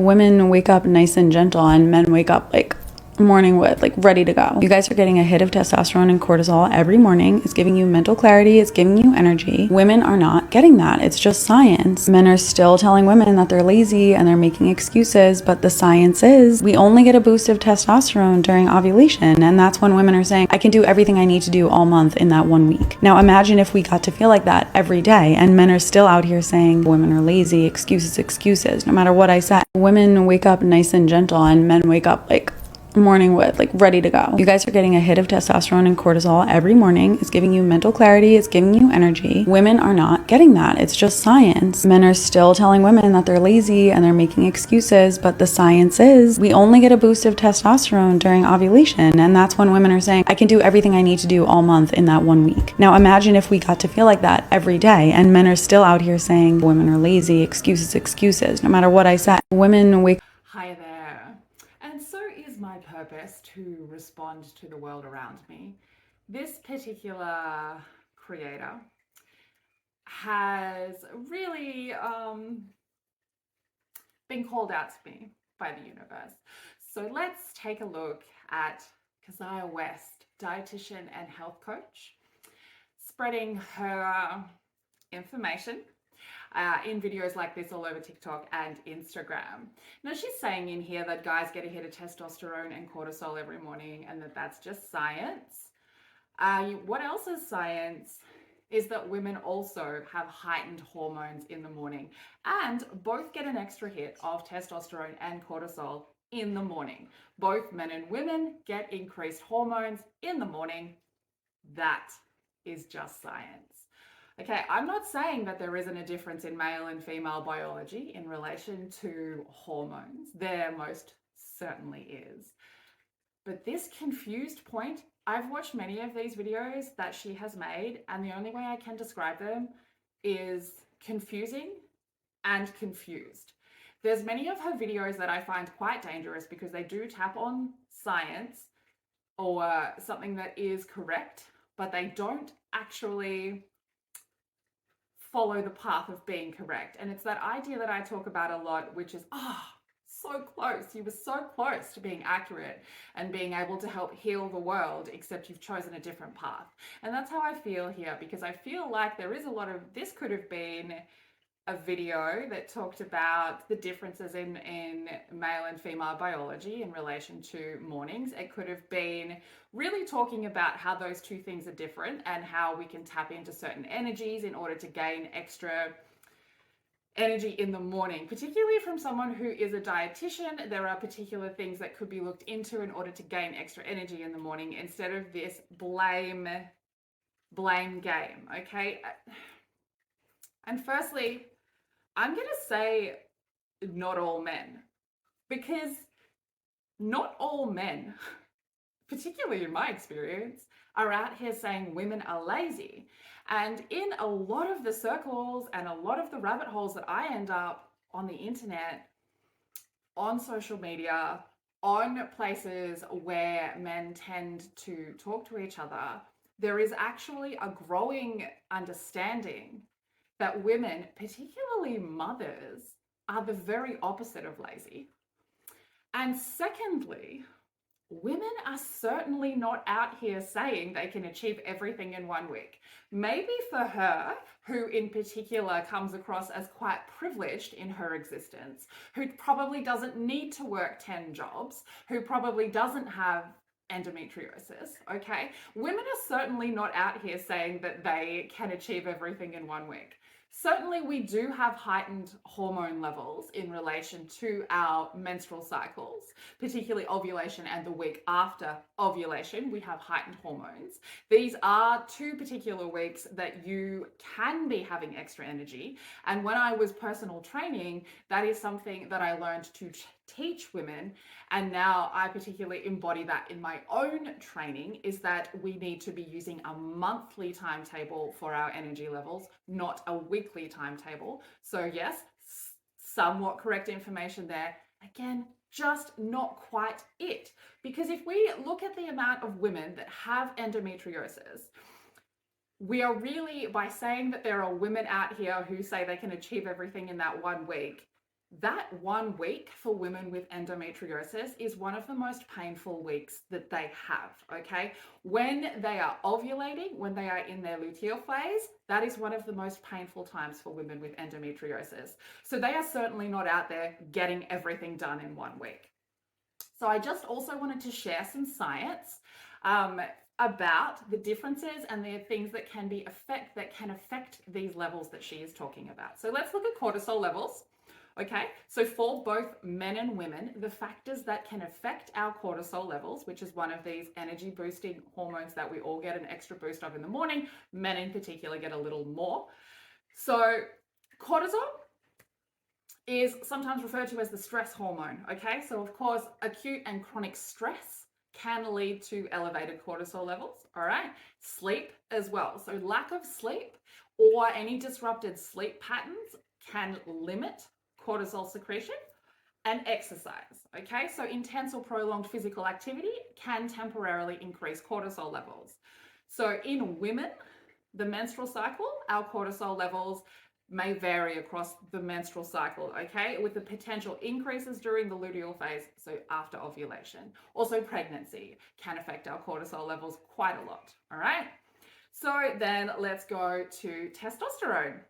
Women wake up nice and gentle and men wake up like morning wood, like ready to go. You guys are getting a hit of testosterone and cortisol every morning. It's giving you mental clarity. It's giving you energy. Women are not getting that. It's just science. Men are still telling women that they're lazy and they're making excuses, but the science is we only get a boost of testosterone during ovulation. And that's when women are saying, I can do everything I need to do all month in that 1 week. Now imagine if we got to feel like that every day and men are still out here saying women are lazy, excuses, no matter what I say. Women wake up nice and gentle and men wake up like morning wood, like ready to go. You guys are getting a hit of testosterone and cortisol every morning. It's giving you mental clarity. It's giving you energy. Women are not getting that. It's just science. Men are still telling women that they're lazy and they're making excuses, but the science is we only get a boost of testosterone during ovulation. And that's when women are saying, I can do everything I need to do all month in that 1 week. Now imagine if we got to feel like that every day and men are still out here saying women are lazy, excuses, no matter what I say. Women wake. Hi there. And so is my purpose to respond to the world around me. This particular creator has really been called out to me by the universe. So let's take a look at Casiah West, dietitian and health coach, spreading her information in videos like this all over TikTok and Instagram. Now she's saying in here that guys get a hit of testosterone and cortisol every morning and that's just science. What else is science is that women also have heightened hormones in the morning and both get an extra hit of testosterone and cortisol in the morning. Both men and women get increased hormones in the morning. That is just science. Okay, I'm not saying that there isn't a difference in male and female biology in relation to hormones. There most certainly is. But this confused point, I've watched many of these videos that she has made, and the only way I can describe them is confusing and confused. There's many of her videos that I find quite dangerous because they do tap on science or something that is correct, but they don't actually follow the path of being correct. And it's that idea that I talk about a lot, which is, so close. You were so close to being accurate and being able to help heal the world, except you've chosen a different path. And that's how I feel here, because I feel like there is a lot of, this could have been a video that talked about the differences in male and female biology in relation to mornings. It could have been really talking about how those two things are different and how we can tap into certain energies in order to gain extra energy in the morning, particularly from someone who is a dietitian. There are particular things that could be looked into in order to gain extra energy in the morning instead of this blame game, okay? And firstly, I'm going to say not all men, because not all men, particularly in my experience, are out here saying women are lazy. And in a lot of the circles and a lot of the rabbit holes that I end up on the internet, on social media, on places where men tend to talk to each other, there is actually a growing understanding that women, particularly mothers, are the very opposite of lazy. And secondly, women are certainly not out here saying they can achieve everything in 1 week. Maybe for her, who in particular comes across as quite privileged in her existence, who probably doesn't need to work 10 jobs, who probably doesn't have endometriosis, okay? Women are certainly not out here saying that they can achieve everything in 1 week. Certainly, we do have heightened hormone levels in relation to our menstrual cycles, particularly ovulation and the week after ovulation. We have heightened hormones. These are 2 particular weeks that you can be having extra energy. And when I was personal training, that is something that I learned to teach women. And now I particularly embody that in my own training, is that we need to be using a monthly timetable for our energy levels, not a weekly timetable. So yes, somewhat correct information there. Again, just not quite it. Because if we look at the amount of women that have endometriosis, we are really, by saying that there are women out here who say they can achieve everything in that 1 week, that 1 week for women with endometriosis is one of the most painful weeks that they have, okay? When they are ovulating, when they are in their luteal phase, that is one of the most painful times for women with endometriosis. So they are certainly not out there getting everything done in 1 week. So I just also wanted to share some science about the differences and the things that can affect these levels that she is talking about. So let's look at cortisol levels. Okay, so for both men and women, the factors that can affect our cortisol levels, which is one of these energy boosting hormones that we all get an extra boost of in the morning, men in particular get a little more. So cortisol is sometimes referred to as the stress hormone. Okay, so of course, acute and chronic stress can lead to elevated cortisol levels. All right, sleep as well. So lack of sleep or any disrupted sleep patterns can limit cortisol secretion, and exercise. Okay, so intense or prolonged physical activity can temporarily increase cortisol levels. So in women, the menstrual cycle, our cortisol levels may vary across the menstrual cycle, okay, with the potential increases during the luteal phase, so after ovulation. Also, pregnancy can affect our cortisol levels quite a lot, all right? So then let's go to testosterone.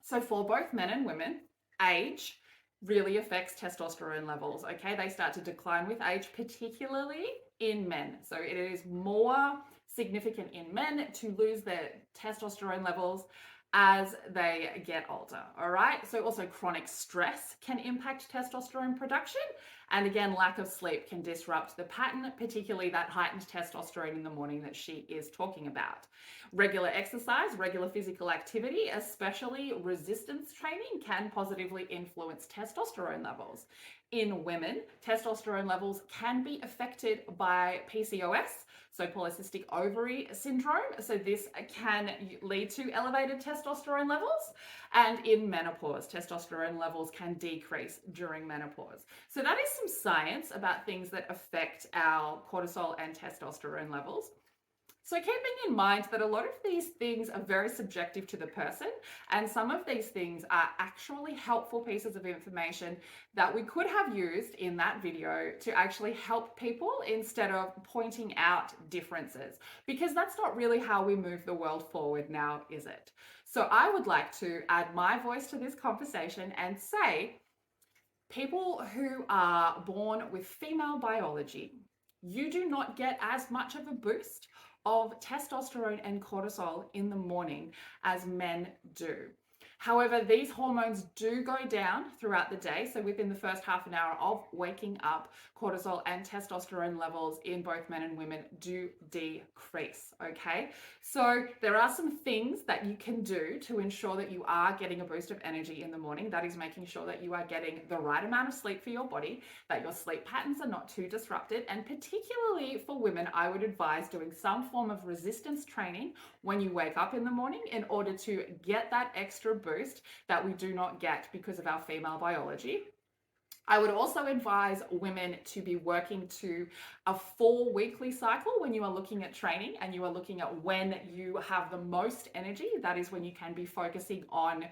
So for both men and women, age really affects testosterone levels, okay? They start to decline with age, particularly in men. So it is more significant in men to lose their testosterone levels as they get older, all right? So also chronic stress can impact testosterone production. And again, lack of sleep can disrupt the pattern, particularly that heightened testosterone in the morning that she is talking about. Regular exercise, regular physical activity, especially resistance training, can positively influence testosterone levels. In women, testosterone levels can be affected by PCOS, so polycystic ovary syndrome. So this can lead to elevated testosterone levels. And in menopause, testosterone levels can decrease during menopause. So that is some science about things that affect our cortisol and testosterone levels. So keeping in mind that a lot of these things are very subjective to the person, and some of these things are actually helpful pieces of information that we could have used in that video to actually help people instead of pointing out differences, because that's not really how we move the world forward now, is it? So I would like to add my voice to this conversation and say, people who are born with female biology, you do not get as much of a boost of testosterone and cortisol in the morning as men do. However, these hormones do go down throughout the day. So within the first half an hour of waking up, cortisol and testosterone levels in both men and women do decrease, okay? So there are some things that you can do to ensure that you are getting a boost of energy in the morning. That is making sure that you are getting the right amount of sleep for your body, that your sleep patterns are not too disrupted. And particularly for women, I would advise doing some form of resistance training when you wake up in the morning in order to get that extra boost that we do not get because of our female biology. I would also advise women to be working to a 4 weekly cycle when you are looking at training and you are looking at when you have the most energy. That is when you can be focusing on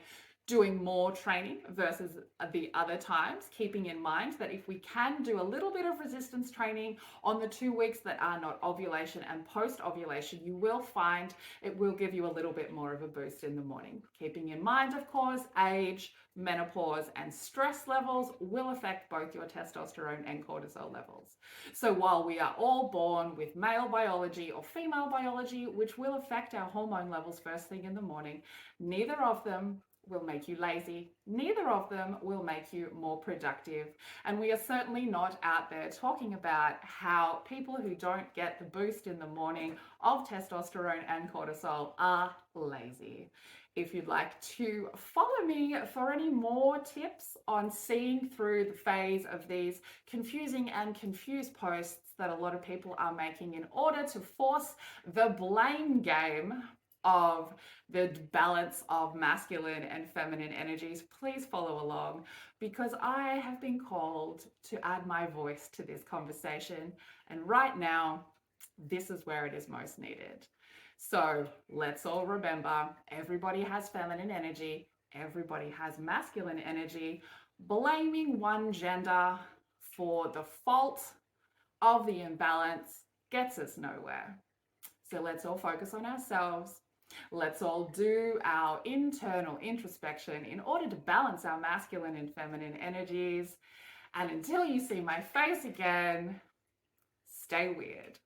doing more training versus the other times, keeping in mind that if we can do a little bit of resistance training on the 2 weeks that are not ovulation and post-ovulation, you will find it will give you a little bit more of a boost in the morning. Keeping in mind, of course, age, menopause, and stress levels will affect both your testosterone and cortisol levels. So while we are all born with male biology or female biology, which will affect our hormone levels first thing in the morning, neither of them will make you lazy. Neither of them will make you more productive. And we are certainly not out there talking about how people who don't get the boost in the morning of testosterone and cortisol are lazy. If you'd like to follow me for any more tips on seeing through the phase of these confusing and confused posts that a lot of people are making in order to force the blame game of the balance of masculine and feminine energies, please follow along, because I have been called to add my voice to this conversation. And right now, this is where it is most needed. So let's all remember, everybody has feminine energy. everybody has masculine energy. Blaming one gender for the fault of the imbalance gets us nowhere. So let's all focus on ourselves. Let's all do our internal introspection in order to balance our masculine and feminine energies. And until you see my face again, stay weird.